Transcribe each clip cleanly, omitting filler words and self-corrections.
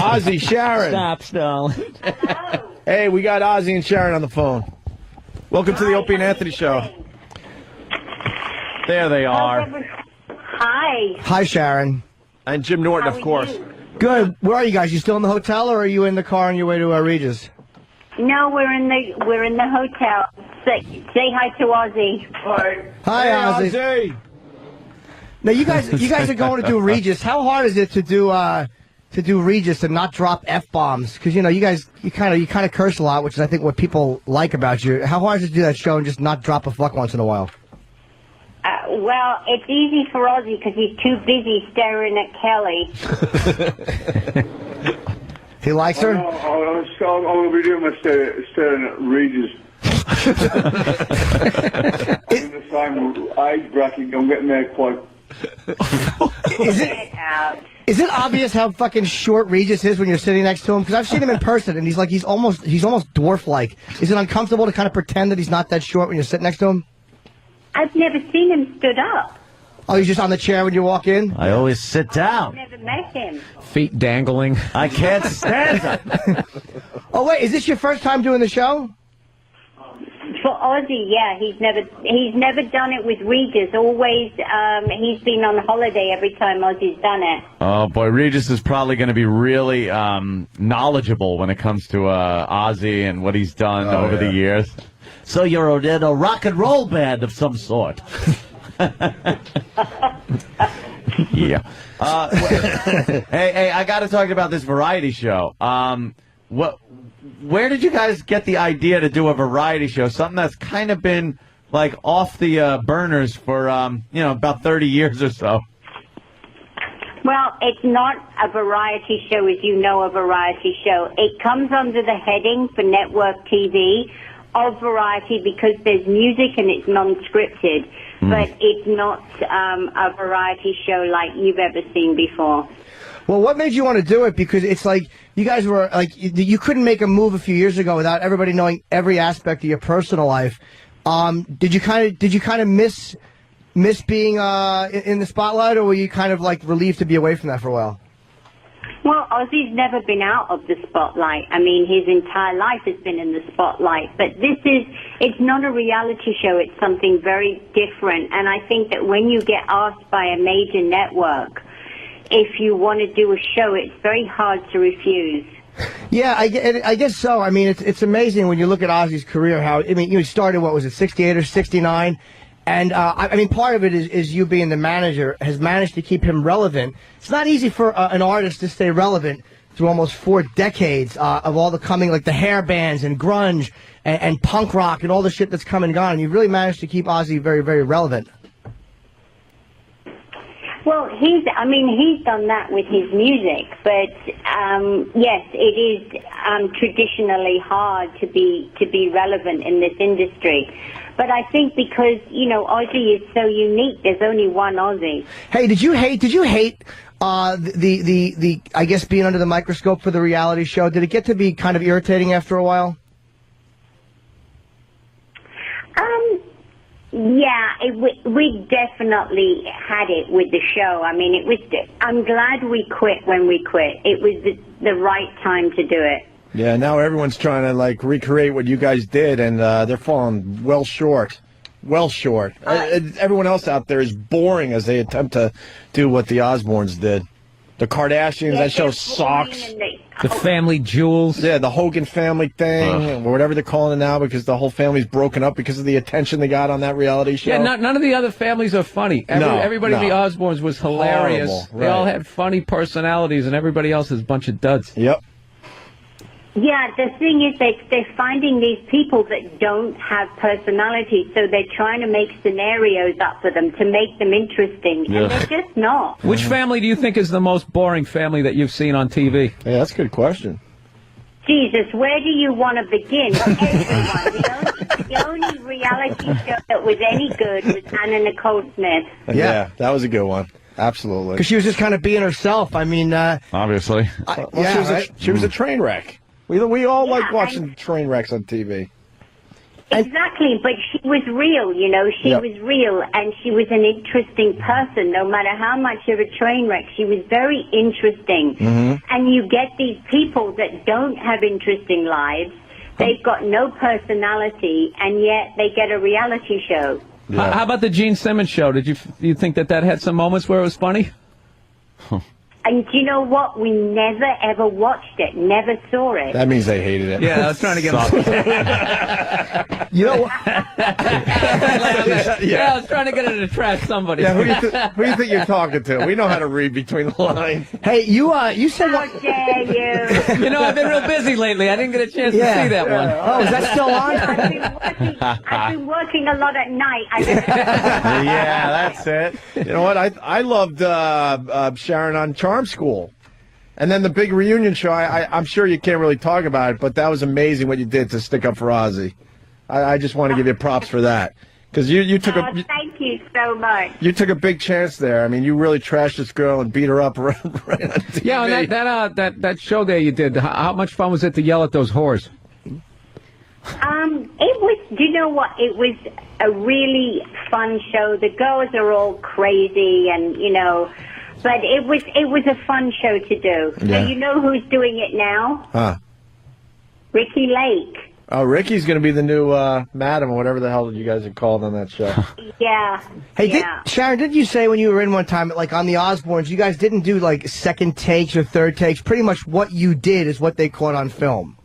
Ozzy, Sharon. Stop, stalling. Hey, we got Ozzy and Sharon on the phone. Welcome to the Opie and Anthony Show. There they are. Hi. Hi, Sharon. And Jim Norton, of course. Good. Where are you guys? You still in the hotel, or are you in the car on your way to Regis? No, we're in the hotel. Say hi to Ozzy. Hi, Ozzy. Ozzy. Now you guys are going to do Regis. How hard is it to do Regis and not drop F-bombs? Because you kind of curse a lot, which is I think what people like about you. How hard is it to do that show and just not drop a fuck once in a while? Well, it's easy for Ozzy because he's too busy staring at Kelly. He likes her? I'm going to be doing my staring at Regis. In the same age bracket, I'm getting there quite... Is it obvious how fucking short Regis is when you're sitting next to him? Because I've seen him in person, and he's almost dwarf-like. Is it uncomfortable to kind of pretend that he's not that short when you're sitting next to him? I've never seen him stood up. Oh, he's just on the chair when you walk in? I always sit down. I've never met him. Feet dangling. I can't stand them. Oh, wait, is this your first time doing the show? For Ozzy, yeah, he's never done it with Regis. Always, he's been on holiday every time Ozzy's done it. Oh, boy, Regis is probably going to be really knowledgeable when it comes to Ozzy and what he's done over the years. So you're in a rock and roll band of some sort. Yeah. Hey, I got to talk about this variety show. Where did you guys get the idea to do a variety show? Something that's kind of been like off the burners for about 30 years or so. Well, it's not a variety show, as you know, a variety show. It comes under the heading for network TV of variety because there's music and it's non-scripted, but it's not a variety show like you've ever seen before. Well, what made you want to do it? Because it's like you guys were like you couldn't make a move a few years ago without everybody knowing every aspect of your personal life. Did you kind of miss being in the spotlight, or were you kind of like relieved to be away from that for a while? Well, Ozzy's never been out of the spotlight. I mean, his entire life has been in the spotlight. But it's not a reality show. It's something very different. And I think that when you get asked by a major network, if you want to do a show, it's very hard to refuse. Yeah, I guess so. I mean, it's amazing when you look at Ozzy's career, he started, what was it, 68 or 69? And, I mean, part of it is you being the manager has managed to keep him relevant. It's not easy for an artist to stay relevant through almost 4 decades of all the coming, like the hair bands and grunge and punk rock and all the shit that's come and gone. And you've really managed to keep Ozzy very, very relevant. Well, he's done that with his music, but yes, it is traditionally hard to be relevant in this industry. But I think because Ozzy is so unique, there's only one Ozzy. Hey, did you hate the I guess being under the microscope for the reality show? Did it get to be kind of irritating after a while? Yeah, we definitely had it with the show. I mean, I'm glad we quit when we quit. It was the right time to do it. Yeah, now everyone's trying to like recreate what you guys did, and they're falling well short. Well short. Everyone else out there is boring as they attempt to do what the Osbournes did. The Kardashians, that show sucks. The family jewels. Yeah, the Hogan family thing, or whatever they're calling it now, because the whole family's broken up because of the attention they got on that reality show. Yeah, none of the other families are funny. Everybody in the Osbournes was hilarious. Horrible, They all had funny personalities, and everybody else is a bunch of duds. Yep. Yeah, the thing is they're finding these people that don't have personality, so they're trying to make scenarios up for them to make them interesting, and they're just not. Which family do you think is the most boring family that you've seen on TV? Yeah, that's a good question. Jesus, where do you want to begin? Everyone. The only reality show that was any good was Anna Nicole Smith. Yeah, that was a good one. Absolutely. Because she was just kind of being herself. I mean, obviously. She was a train wreck. We all like watching train wrecks on TV. Exactly, but she was real, you know, she was real, and she was an interesting person, no matter how much of a train wreck. She was very interesting. And you get these people that don't have interesting lives, they've got no personality, and yet they get a reality show. Yeah. How about the Gene Simmons show? Did you think that had some moments where it was funny? And do you know what? We never, ever watched it. Never saw it. That means they hated it. Yeah, I was trying to get You know what? Yeah, I was trying to get it to trash somebody. Yeah, who do you think you're talking to? We know how to read between the lines. Hey, you said How dare you? You know, I've been real busy lately. I didn't get a chance to see that one. Oh, is that still on? I've been working a lot at night. Yeah, that's it. You know what? I loved Sharon on Charm School. And then the big reunion show, I'm sure you can't really talk about it, but that was amazing what you did to stick up for Ozzy. I just want to give you props for that. Because you took thank you so much. You took a big chance there. I mean, you really trashed this girl and beat her up right on TV. Yeah, and that show there you did, how much fun was it to yell at those whores? It was, do you know what? It was a really fun show. The girls are all crazy and, you know, but it was a fun show to do. Yeah. So you know who's doing it now? Huh. Ricky Lake. Oh, Ricky's going to be the new madam or whatever the hell you guys are called on that show. Yeah. Hey, Sharon, didn't you say when you were in one time, like on the Osbournes, you guys didn't do like second takes or third takes? Pretty much what you did is what they caught on film.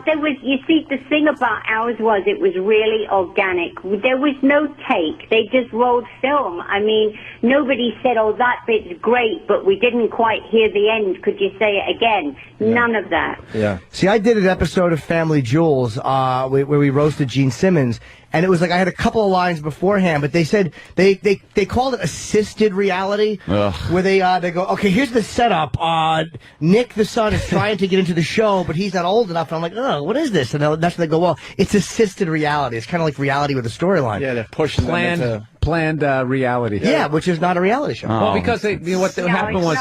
There was, you see, the thing about ours was it was really organic. There was no take. They just rolled film. I mean, nobody said, oh, that bit's great, but we didn't quite hear the end. Could you say it again? Yeah. None of that. Yeah. See, I did an episode of Family Jewels where we roasted Gene Simmons, and it was like I had a couple of lines beforehand, but they said they called it assisted reality, where they go, okay, here's the setup. Nick, the son, is trying to get into the show, but he's not old enough. And I'm like, oh, what is this? And that's when they go, well, it's assisted reality. It's kind of like reality with a storyline. Yeah, they're pushing planned reality. Yeah, which is not a reality show. Well, because what happened was.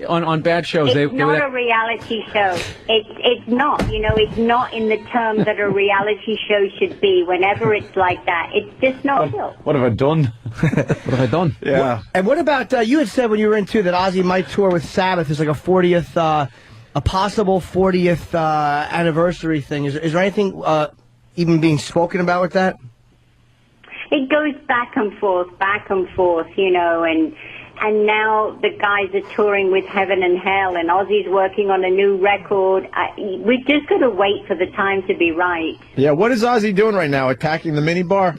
On bad shows, it's not a reality show. It's not. You know, it's not in the term that a reality show should be. Whenever it's like that, it's just not real. What have I done? What have I done? Yeah. And what about you had said when you were in too that Ozzy might tour with Sabbath? There's like a 40th, a possible 40th anniversary thing. Is there anything even being spoken about with that? It goes back and forth, you know, and now the guys are touring with Heaven and Hell, and Ozzy's working on a new record. We've just got to wait for the time to be right. Yeah, what is Ozzy doing right now? Attacking the minibar?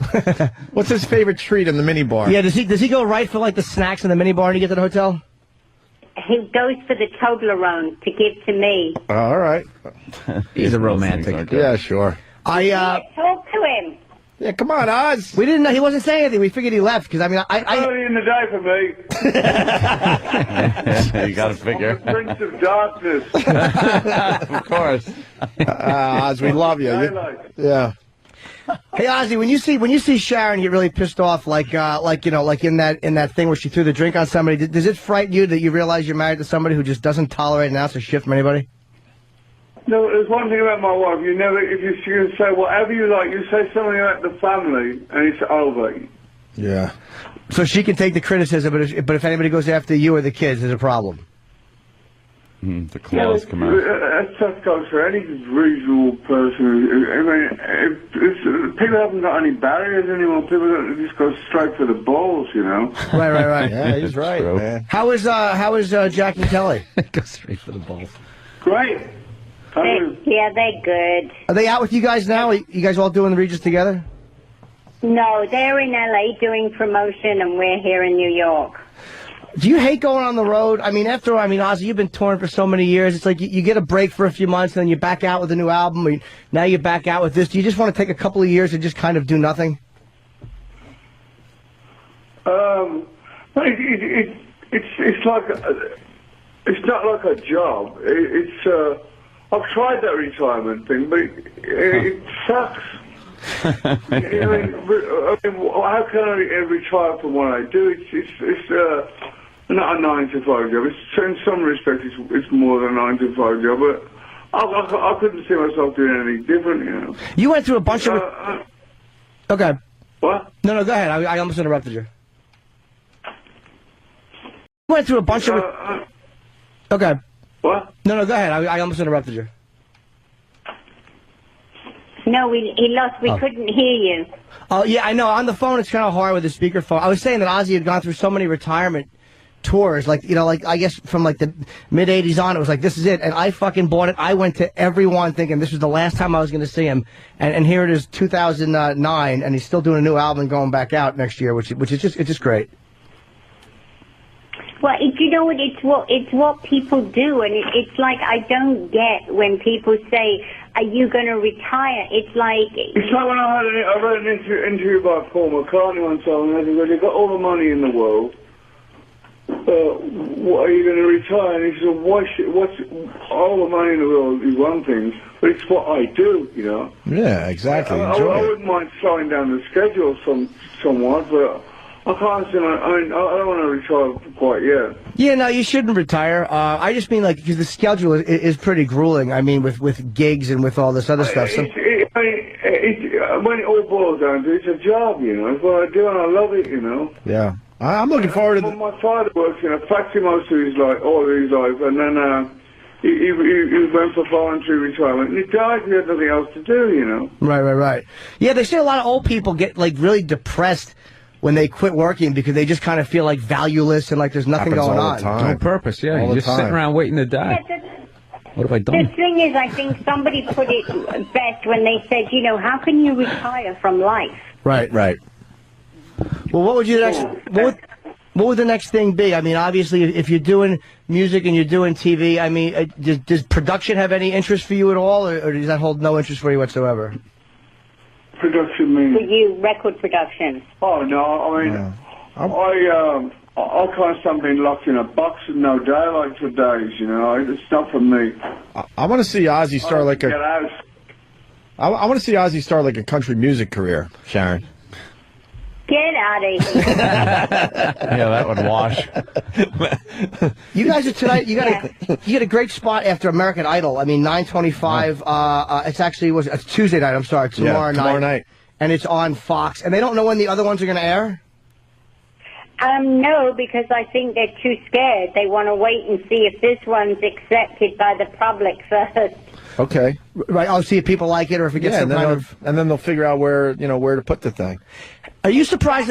What's his favorite treat in the minibar? Yeah, does he go right for like the snacks in the minibar when you get to the hotel? He goes for the Toblerone to give to me. All right. He's a romantic. Yeah, sure. Talk to him. Yeah, come on, Oz. We didn't know he wasn't saying anything. We figured he left because I mean, early in the day for me. You got to figure. I'm the Prince of Darkness. Of course. Oz, we love you. Yeah. Hey, Ozzy, when you see Sharon get really pissed off, like in that thing where she threw the drink on somebody, does it frighten you that you realize you're married to somebody who just doesn't tolerate an ounce of shit from anybody? No, there's one thing about my wife. You never, if you can say whatever you like, you say something about the family, and it's over. Yeah. So she can take the criticism, but if anybody goes after you or the kids, there's a problem. The claws come out. That's tough goes for any reasonable person. I mean, if people haven't got any barriers anymore. People just go straight for the balls, you know. Right. Yeah, he's right, man. How is Jack and Kelly? Go straight for the balls. Great. Yeah, they're good. Are they out with you guys now? Are you guys all doing the Regis together? No, they're in LA doing promotion, and we're here in New York. Do you hate going on the road? I mean, after all, Ozzy, you've been touring for so many years. It's like you get a break for a few months, and then you back out with a new album. Now you're back out with this. Do you just want to take a couple of years and just kind of do nothing? It's like it's not like a job. I've tried that retirement thing, but it sucks. I mean, how can I retire from what I do? It's not a 9 to 5 job. In some respects, it's more than a 9 to 5 job. But I couldn't see myself doing anything different, you know. You went through a bunch of... Okay. What? No, go ahead. I almost interrupted you. You went through a bunch of... Okay. What? No, go ahead. I almost interrupted you. No, he lost. We couldn't hear you. Oh, yeah, I know. On the phone, it's kind of hard with the speakerphone. I was saying that Ozzy had gone through so many retirement tours, like, you know, like, I guess from, like, the mid-'80s on, it was like, this is it. And I fucking bought it. I went to everyone thinking this was the last time I was going to see him. And here it is, 2009, and he's still doing a new album going back out next year, which is just great. Well, you know what? It's what people do, and it's like I don't get when people say, "Are you going to retire?" It's like when I read an interview by Paul McCartney one time, and they said, "Well, you've got all the money in the world. What are you going to retire?" And he said, "What's all the money in the world is one thing, but it's what I do, you know." Yeah, exactly. I wouldn't mind slowing down the schedule somewhat, but I can't say. I don't want to retire quite yet. Yeah, no, you shouldn't retire. I just mean, like, because the schedule is pretty grueling. I mean, with gigs and with all this other stuff. So... When it all boils down to it, it's a job, you know. It's what I do, and I love it, you know. Yeah. I'm looking forward to... My father works in a factory most of his life, all of his life, and then he went for voluntary retirement, and he died. He had nothing else to do, you know. Right. Yeah, they say a lot of old people get, like, really depressed when they quit working because they just kind of feel, like, valueless and like there's nothing going on. No purpose, yeah. You're just sitting around waiting to die. What have I done? The thing is, I think somebody put it best when they said, you know, how can you retire from life? Right. Well, what would you next? What would the next thing be? I mean, obviously, if you're doing music and you're doing TV, I mean, does production have any interest for you at all, or does that hold no interest for you whatsoever? Production means... For you, record production. Oh, no, I mean, I can't stand being locked in a box with no daylight for days, you know. It's not for me. I want to see Ozzy start like a... Get out. I want to see Ozzy start like a country music career, Sharon. Get out of here. Yeah, that would wash. You guys are tonight. You got a great spot after American Idol. I mean, 9:25. It's actually it's Tuesday night. I'm sorry, tomorrow night, and it's on Fox. And they don't know when the other ones are going to air. No, because I think they're too scared. They want to wait and see if this one's accepted by the public first. Okay. Right. I'll see if people like it or if it gets some kind of... And then they'll figure out where to put the thing. Are you surprised?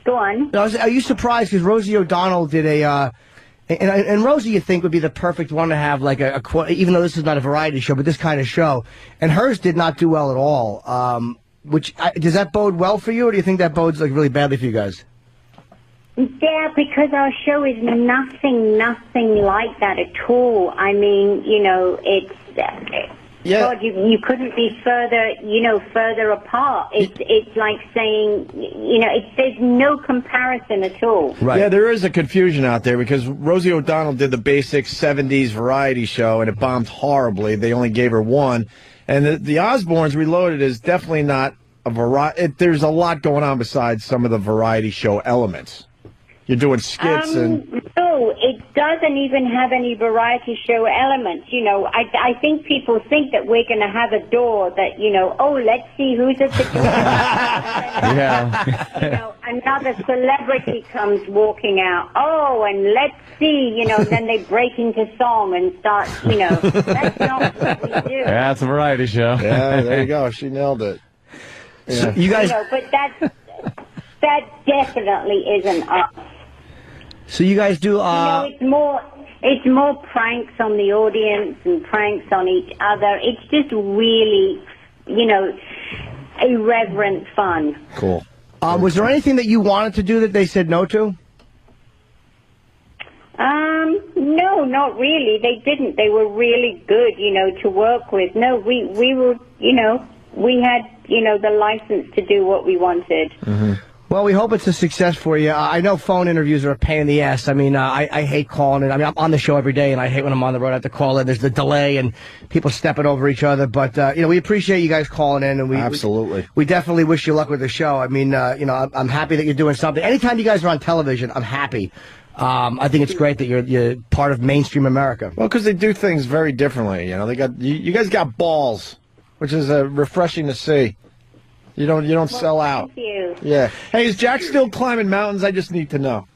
Go on. Are you surprised because Rosie O'Donnell did and Rosie you think would be the perfect one to have like even though this is not a variety show, but this kind of show, and hers did not do well at all. Does that bode well for you, or do you think that bodes like really badly for you guys? Yeah, because our show is nothing like that at all. I mean, you know, it's... God, you couldn't be further apart. It's like saying, you know, there's no comparison at all. Right. Yeah, there is a confusion out there because Rosie O'Donnell did the basic 70s variety show and it bombed horribly. They only gave her one. And the Osbournes Reloaded is definitely not a variety. There's a lot going on besides some of the variety show elements. You're doing skits and... No, it doesn't even have any variety show elements. You know, I think people think that we're going to have a door that, you know, let's see who's at the door. Yeah. You know, another celebrity comes walking out. And let's see, you know, then they break into song and start, you know. That's not what we do. Yeah, it's a variety show. Yeah, there you go. She nailed it. Yeah. So you guys... You know, but that definitely isn't us. So you guys do... You know, it's more pranks on the audience and pranks on each other. It's just really, you know, irreverent fun. Cool. Was there anything that you wanted to do that they said no to? No, not really. They didn't. They were really good, you know, to work with. No, we were, you know, we had, you know, the license to do what we wanted. Mm-hmm. Well, we hope it's a success for you. I know phone interviews are a pain in the ass. I mean, I hate calling it. I mean, I'm on the show every day, and I hate when I'm on the road. I have to call it. There's the delay, and people stepping over each other. But, you know, we appreciate you guys calling in. And Absolutely. We definitely wish you luck with the show. I mean, you know, I'm happy that you're doing something. Anytime you guys are on television, I'm happy. I think it's great that you're part of mainstream America. Well, because they do things very differently. You know, they got you guys got balls, which is refreshing to see. You don't sell out. Thank you. Yeah. Hey, is Jack still climbing mountains? I just need to know.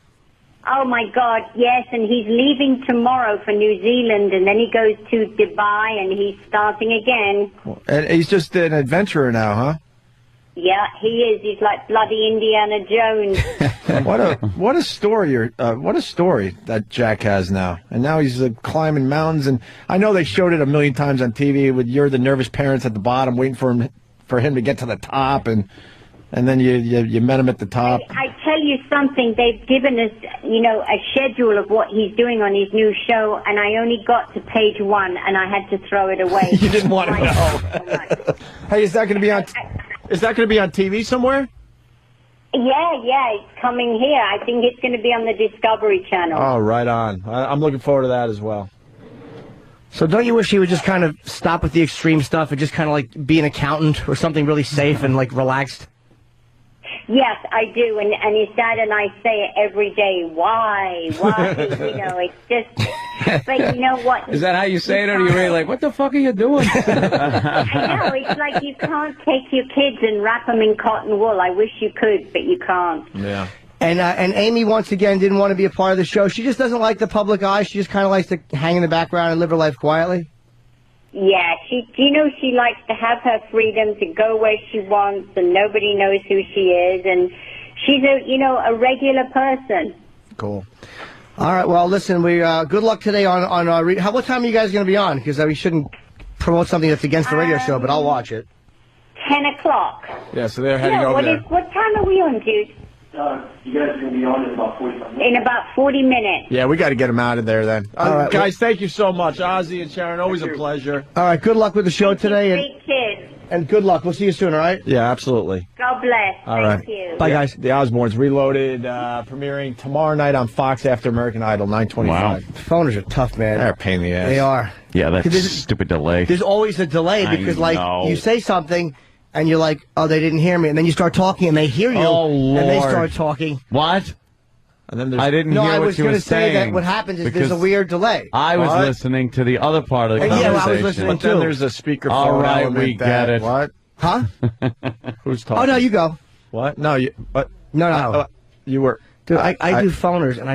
Oh my God, yes, and he's leaving tomorrow for New Zealand, and then he goes to Dubai, and he's starting again. And he's just an adventurer now, huh? Yeah, he is. He's like bloody Indiana Jones. What a story! What a story that Jack has now. And now he's climbing mountains. And I know they showed it a million times on TV. With you're the nervous parents at the bottom waiting for him to get to the top, and then you met him at the top. I tell you something. They've given us, a schedule of what he's doing on his new show, and I only got to page 1, and I had to throw it away. You didn't want to know. Hey, is that going to be on? Is that going to be on TV somewhere? Yeah, it's coming here. I think it's going to be on the Discovery Channel. Oh, right on. I'm looking forward to that as well. So don't you wish he would just kind of stop with the extreme stuff and just kind of like be an accountant or something really safe and like relaxed? Yes, I do, and his dad and I say it every day. Why? It's just. But you know what? Is that how you say it, or are you really like, what the fuck are you doing? I know, it's like you can't take your kids and wrap them in cotton wool. I wish you could, but you can't. Yeah. And Amy, once again, didn't want to be a part of the show. She just doesn't like the public eye. She just kind of likes to hang in the background and live her life quietly. Yeah, she likes to have her freedom to go where she wants, and nobody knows who she is, and she's a regular person. Cool. All right. Well, listen. We good luck today on what time are you guys going to be on? Because we shouldn't promote something that's against the radio show, but I'll watch it. 10 o'clock. Yeah. So they're heading over there. What time are we on, Jude? You guys are going to be on in about 45 minutes. In about 40 minutes. Yeah, we got to get them out of there then. All right, guys, thank you so much. Ozzy and Sharon, always a pleasure. All right. Good luck with the show today, Great kids. and good luck. We'll see you soon. All right. Yeah, absolutely. God bless. All right. Thank you. Bye, guys. The Osbournes Reloaded, premiering tomorrow night on Fox after American Idol, 9:25. Wow. Phoners are tough, man. They're a pain in the ass. They are. Yeah, that's There's- stupid delay. There's always a delay I because, know. you say something and you're like, oh, they didn't hear me, and then you start talking and they hear you, Oh, and they Lord. start talking. What? And then there's I didn't No, hear I what was you going were to say saying. that what happens is because there's a weird delay. I was What? listening to the other part of the Yeah, well, I was conversation. listening But then too. there's a speakerphone All right, element we that- get it. What? Huh? Who's talking? Oh, no, you go. What? No, you. What? No. You were. Dude, I do phoners, and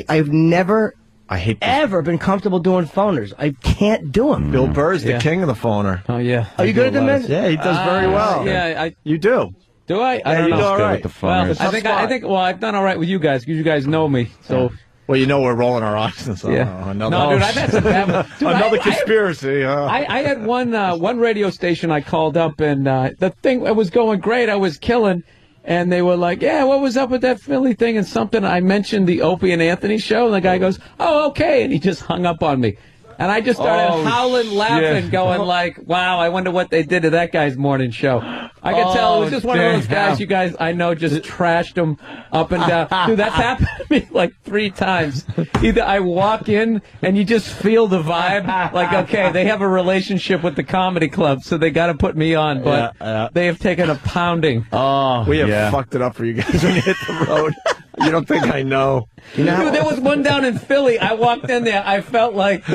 I've never, I hate this. ever been comfortable doing phoners. I can't do them. Bill Burr's the Yeah. king of the phoner. Oh, yeah. Are you good at them, man? Yeah, he does very well. Yeah, You do. do I? I don't you know. do all Good right. with the Well, phoners. I think. Well, I've done all right with you guys because you guys know me. So Well, you know we're rolling our eyes. So yeah. another, No, dude, I've had some bad. Dude, another I- conspiracy. I had one radio station I called up, and the thing it was going great. I was killing, and they were like, "Yeah, what was up with that Philly thing?" And something I mentioned the Opie and Anthony show, and the guy goes, "Oh, okay," and he just hung up on me. And I just started Oh, howling, laughing, shit. going like, "Wow, I wonder what they did to that guy's morning show." I could tell it was just one of those damn. guys you guys I know just trashed him up and down. Dude, that's happened to me like 3 times. Either I walk in and you just feel the vibe, like, okay, they have a relationship with the comedy club, so they got to put me on, but Yeah. they have taken a pounding. Oh, We have yeah. fucked it up for you guys when you hit the road. You don't think I know? You know, Dude, there was one down in Philly. I walked in there. I felt like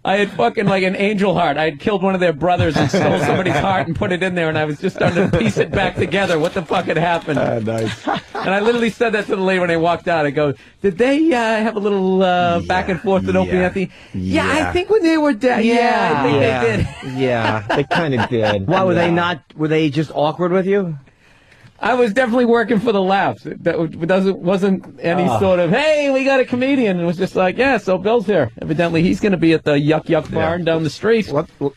I had fucking like an angel heart. I had killed one of their brothers and stole somebody's heart and put it in there, and I was just starting to piece it back together. What the fuck had happened? Nice. And I literally said that to the lady when I walked out. I go, did they have a little back and forth with Opie and Anthony? Yeah, I think when they were dead. Yeah, I think they did. Yeah, they kind of did. why were they not? Were they just awkward with you? I was definitely working for the laughs. That wasn't any sort of, hey, we got a comedian. It was just like, yeah, so Bill's here. Evidently, he's going to be at the Yuck Yuck Barn down the street.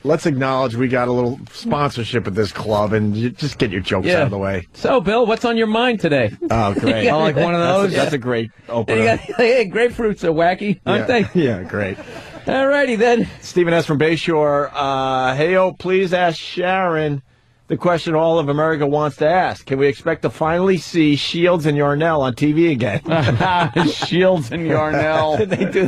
Let's acknowledge we got a little sponsorship at this club, and you just get your jokes out of the way. So, Bill, what's on your mind today? Oh, great. Oh, like one of those? That's a great opener. You got, hey, grapefruits are wacky, aren't they? Yeah, great. Alrighty then. Stephen S. from Bayshore. Hey, please ask Sharon the question all of America wants to ask. Can we expect to finally see Shields and Yarnell on TV again? Shields and Yarnell. Did they do